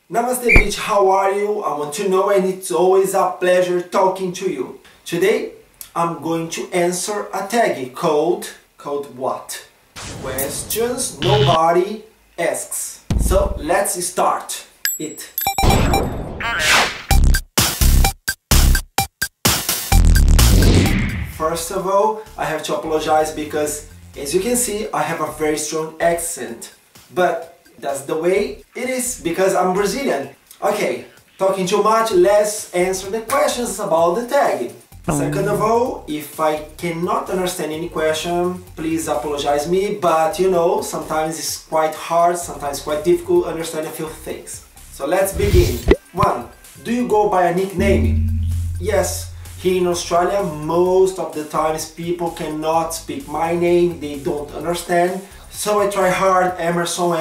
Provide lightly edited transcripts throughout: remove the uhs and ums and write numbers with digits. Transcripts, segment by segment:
Namaste Bitch, how are you? I want to know, and it's always a pleasure talking to you. Today I'm going to answer a tag called what? Questions nobody asks. So let's start it. First of all, I have to apologize because, as you can see, I have a very strong accent. But that's the way it is because I'm Brazilian. Okay, talking too much, let's answer the questions about the tag. Second of all, if I cannot understand any question, please apologize me, but you know, sometimes it's quite hard, sometimes quite difficult to understand a few things. So let's begin. 1. Do you go by a nickname? Yes. Here in Australia, most of the times people cannot speak my name, they don't understand. So I try hard, Emerson.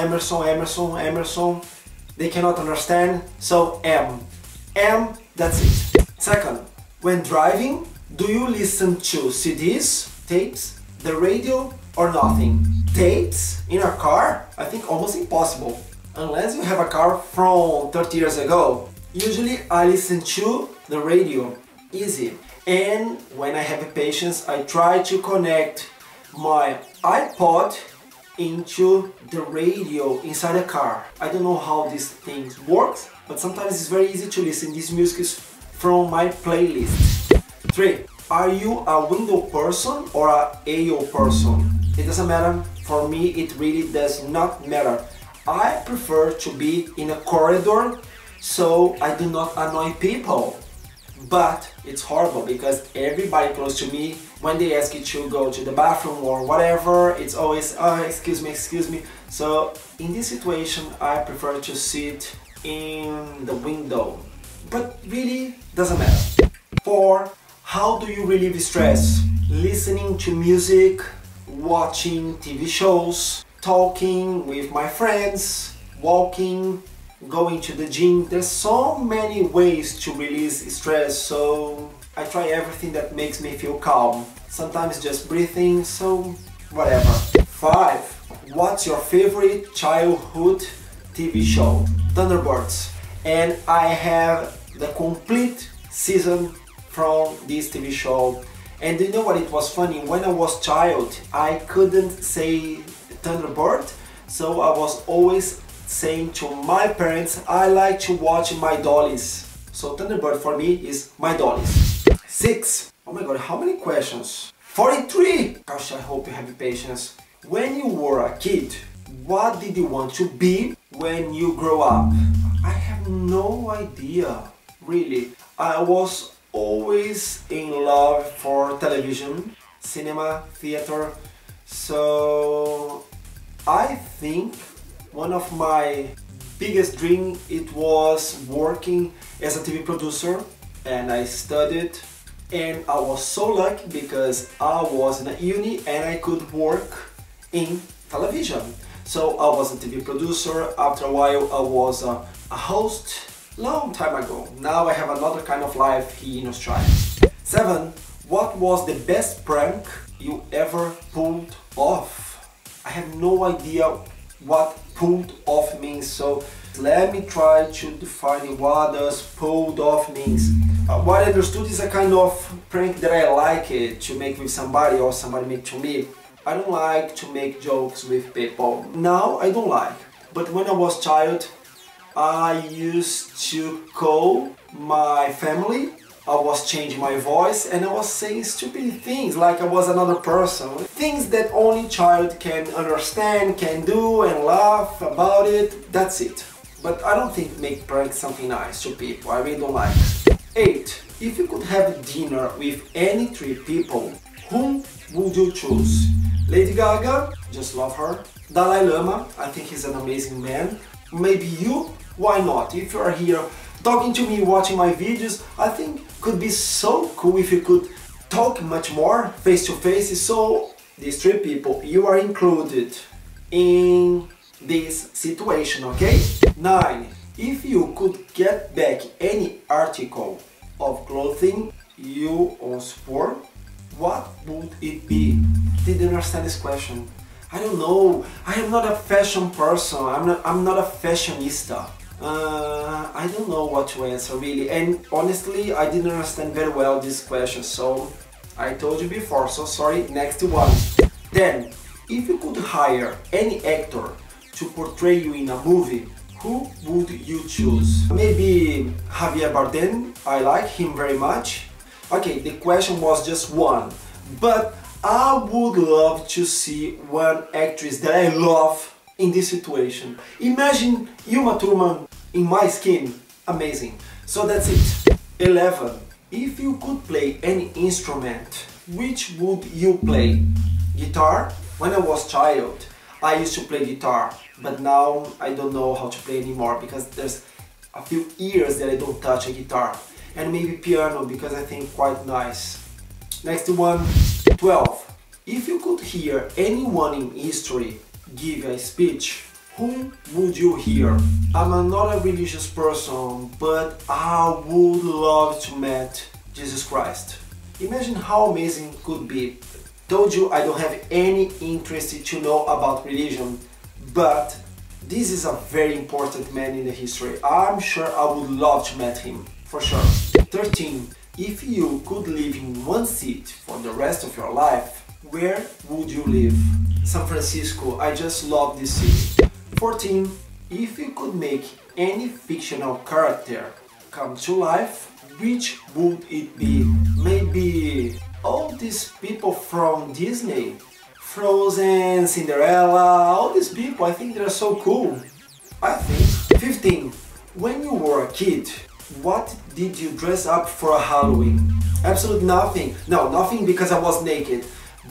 They cannot understand, so M, that's it. Second, when driving, do you listen to CDs, tapes, the radio, or nothing? Tapes in a car? I think almost impossible, unless you have a car from 30 years ago. Usually I listen to the radio, easy. And when I have patience, I try to connect my iPod into the radio inside the car. I don't know how this thing works, but sometimes it's very easy to listen these music from my playlist. 3. Are you a window person or a aisle person? It doesn't matter. For me, it really does not matter. I prefer to be in a corridor so I do not annoy people. But it's horrible because everybody close to me, when they ask you to go to the bathroom or whatever, it's always, oh, excuse me. So in this situation, I prefer to sit in the window. But really, doesn't matter. 4. How do you relieve stress? Listening to music, watching TV shows, talking with my friends, walking, going to the gym. There's so many ways to release stress, so I try everything that makes me feel calm. Sometimes just breathing, so whatever. 5. What's your favorite childhood TV show? Thunderbirds. And I have the complete season from this TV show. And you know what, it was funny? When I was child, I couldn't say Thunderbird, so I was always saying to my parents, I like to watch My Dollies. So Thunderbird for me is My Dollies. 6. Oh my god, how many questions? 43! Gosh, I hope you have patience. When you were a kid, what did you want to be when you grow up? I have no idea, really. I was always in love for television, cinema, theater, so I think one of my biggest dreams, it was working as a TV producer, and I studied, and I was so lucky because I was in a uni and I could work in television. So I was a TV producer, after a while I was a host, long time ago. Now I have another kind of life here in Australia. 7. What was the best prank you ever pulled off? I have no idea what pulled off means, so let me try to define what does pulled off means. What I understood is a kind of prank that I like it to make with somebody or somebody make to me. I don't like to make jokes with people. Now I don't like, but when I was child, I used to call my family. I was changing my voice and I was saying stupid things like I was another person. Things that only child can understand, can do and laugh about it, that's it. But I don't think make pranks something nice to people, I really don't like it. 8. If you could have dinner with any 3 people, whom would you choose? Lady Gaga, just love her. Dalai Lama, I think he's an amazing man. Maybe you? Why not? If you are here talking to me, watching my videos, I think could be so cool if you could talk much more face to face. So these 3 people, you are included in this situation, okay? 9. If you could get back any article of clothing you once wore, what would it be? Didn't understand this question. I don't know. I am not a fashion person. I'm not a fashionista. I don't know what to answer really, and honestly I didn't understand very well this question, so I told you before, so sorry. Next one. Then, if you could hire any actor to portray you in a movie, who would you choose? Maybe Javier Bardem, I like him very much. Okay, the question was just one, but I would love to see one actress that I love in this situation. Imagine Uma Thurman in my skin. Amazing. So that's it. 11. If you could play any instrument, which would you play? Guitar? When I was child, I used to play guitar, but now I don't know how to play anymore because there's a few years that I don't touch a guitar. And maybe piano because I think quite nice. Next one. 12. If you could hear anyone in history give a speech, who would you hear? I'm not a religious person, but I would love to meet Jesus Christ. Imagine how amazing it could be. Told you I don't have any interest to know about religion, but this is a very important man in the history. I'm sure I would love to meet him, for sure. 13. If you could live in one seat for the rest of your life, where would you live? San Francisco, I just love this city. 14. If you could make any fictional character come to life, which would it be? Maybe all these people from Disney, Frozen, Cinderella, all these people, I think they're so cool. I think. 15. When you were a kid, what did you dress up for Halloween? Absolutely nothing. No, nothing because I was naked.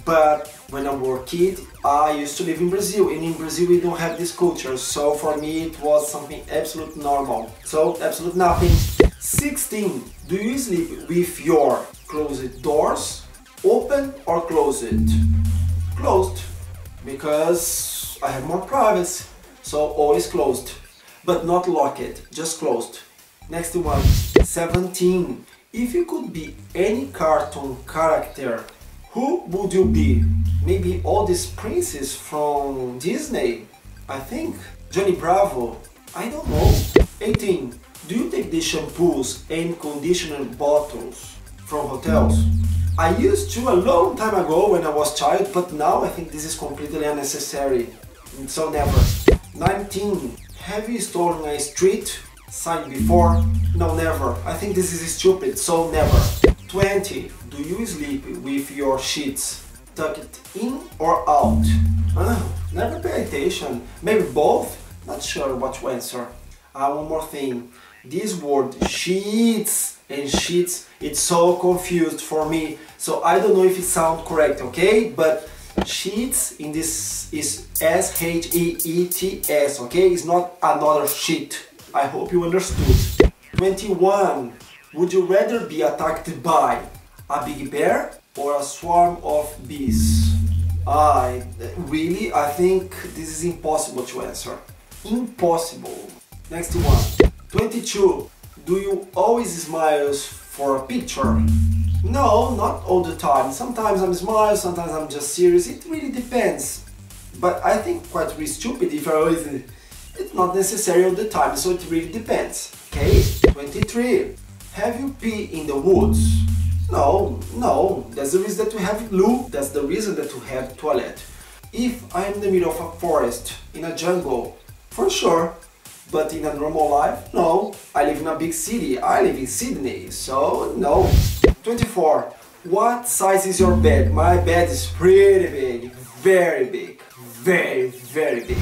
But when I was a kid, I used to live in Brazil, and in Brazil we don't have this culture, so for me it was something absolutely normal. So, absolute nothing. 16. Do you sleep with your closed doors open or closed? Closed, because I have more privacy, so always closed. But not locked, just closed. Next one. 17. If you could be any cartoon character, who would you be? Maybe all these princes from Disney? I think. Johnny Bravo? I don't know. 18. Do you take the shampoos and conditioner bottles from hotels? I used to a long time ago when I was child, but now I think this is completely unnecessary. So never. 19. Have you stolen a street sign before? No, never. I think this is stupid, so never. 20. Do you sleep with your sheets tucked in or out? Never pay attention. Maybe both? Not sure what to answer. One more thing. This word sheets and sheets, it's so confused for me. So I don't know if it sounds correct, okay? But sheets in this is S-H-E-E-T-S, okay? It's not another sheet. I hope you understood. 21. Would you rather be attacked by a big bear or a swarm of bees? Really? I think this is impossible to answer. Impossible. Next one. 22. Do you always smile for a picture? No, not all the time. Sometimes I'm smiling, sometimes I'm just serious. It really depends. But I think quite really stupid if I always... It's not necessary all the time, so it really depends. Okay? 23. Have you peed in the woods? No. That's the reason that we have loo. That's the reason that we have toilet. If I'm in the middle of a forest, in a jungle, for sure. But in a normal life, no. I live in a big city. I live in Sydney, so no. 24. What size is your bed? My bed is pretty big. Very big. Very, very big.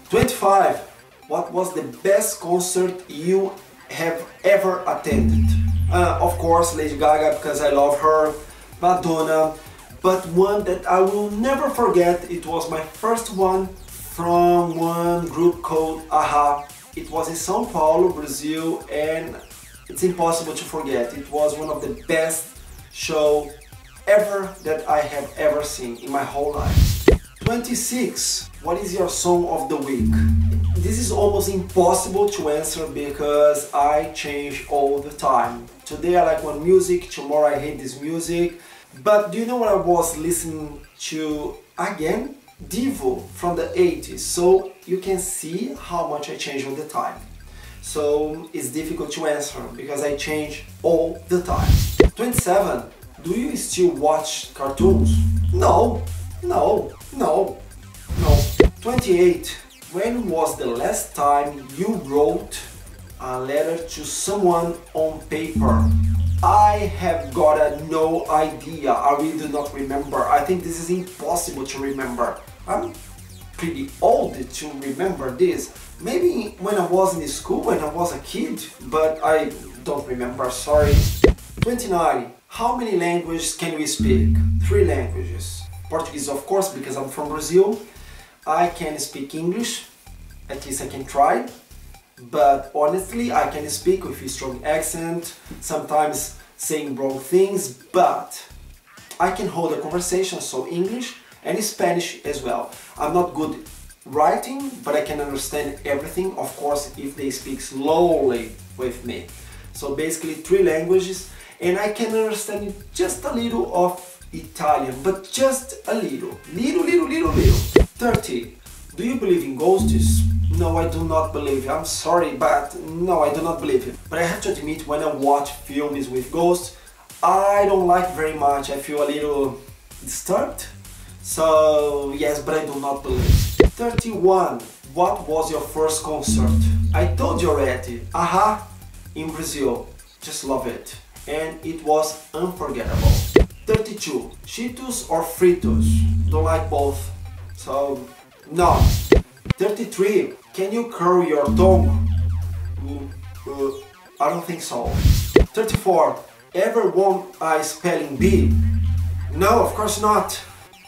25. What was the best concert you have ever attended? Of course, Lady Gaga, because I love her, Madonna, but one that I will never forget, it was my first one from one group called Aha. It was in São Paulo, Brazil, and it's impossible to forget. It was one of the best shows ever that I have ever seen in my whole life. 26. What is your song of the week? This is almost impossible to answer because I change all the time. Today I like one music, tomorrow I hate this music. But do you know what I was listening to again? Devo from the 80s. So you can see how much I change all the time. so it's difficult to answer because I change all the time. 27. Do you still watch cartoons? No, no, no, no. 28. When was the last time you wrote a letter to someone on paper? I have got no idea. I really do not remember. I think this is impossible to remember. I'm pretty old to remember this. Maybe when I was in school, when I was a kid, but I don't remember, sorry. 29. How many languages can we speak? 3 languages. Portuguese, of course, because I'm from Brazil. I can speak English, at least I can try. But honestly, I can speak with a strong accent, sometimes saying wrong things, but I can hold a conversation, so English and Spanish as well. I'm not good writing, but I can understand everything, of course, if they speak slowly with me. So basically 3 languages, and I can understand just a little of Italian, but just a little. Little. 30. Do you believe in ghosts? No, I do not believe it. I'm sorry, but no, I do not believe it. But I have to admit, when I watch films with ghosts, I don't like very much. I feel a little disturbed. So, yes, but I do not believe. 31. What was your first concert? I told you already. Aha, in Brazil. Just love it. And it was unforgettable. 32. Cheetos or Fritos? Don't like both. So, no. 33. Can you curl your tongue? I don't think so. 34. Ever won a spelling bee? No, of course not.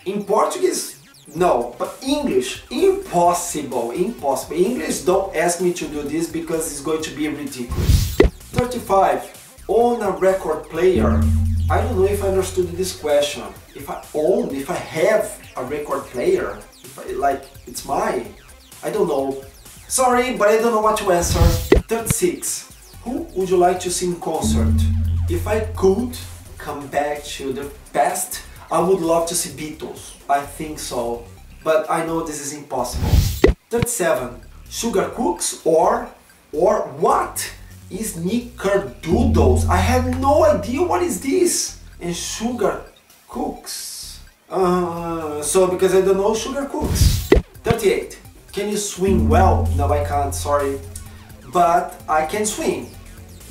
In Portuguese? No, but English? Impossible, impossible. English, don't ask me to do this because it's going to be ridiculous. 35. Own a record player? I don't know if I understood this question. If I have a record player, like it's mine. I don't know. Sorry, but I don't know what to answer. 36. Who would you like to see in concert? If I could come back to the past, I would love to see Beetles. I think so. But I know this is impossible. 37. Sugar cooks or what is snickerdoodles? I have no idea what is this. And sugar cooks. So because I don't know sugar cooks. 38. Can you swim well? No, I can't, sorry. But I can swim.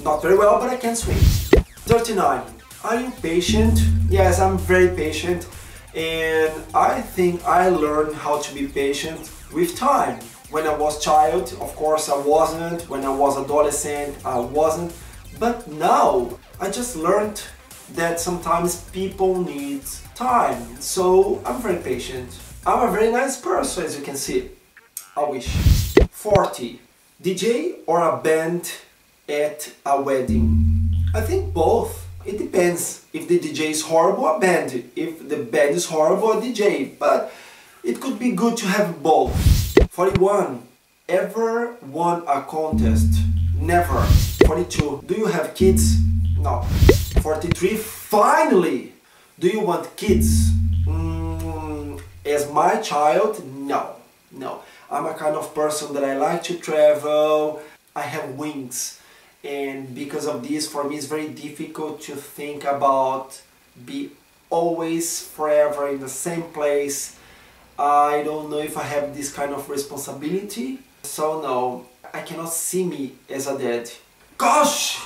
Not very well, but I can swim. 39. Are you patient? Yes, I'm very patient. And I think I learned how to be patient with time. When I was child, of course I wasn't. When I was adolescent, I wasn't. But now, I just learned that sometimes people need time. So I'm very patient. I'm a very nice person, as you can see. I wish. 40. DJ or a band at a wedding? I think both. It depends. If the DJ is horrible, a band. If the band is horrible, a DJ. But it could be good to have both. 41. Ever won a contest? Never. 42. Do you have kids? No. 43. Finally! Do you want kids? As my child? No. No. I'm a kind of person that I like to travel. I have wings. And because of this, for me, it's very difficult to think about be always forever in the same place. I don't know if I have this kind of responsibility. So no, I cannot see me as a dad. Gosh!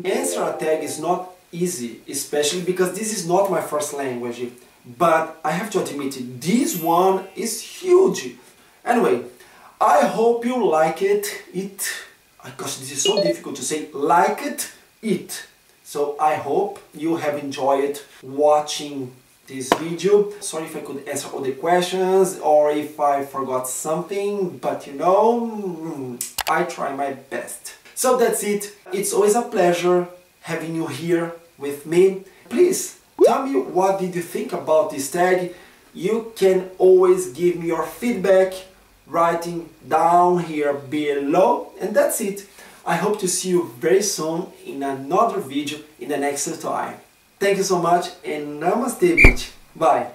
Answer a tag is not easy, especially because this is not my first language. But I have to admit, this one is huge. Anyway, I hope you like it. Gosh, this is so difficult to say. Like it. So I hope you have enjoyed watching this video. Sorry if I could answer all the questions or if I forgot something, but you know, I try my best. So that's it. It's always a pleasure having you here with me. Please tell me what did you think about this tag. You can always give me your feedback writing down here below, and that's it. I hope to see you very soon in another video in the next time. Thank you so much and Namaste Bitch. Bye.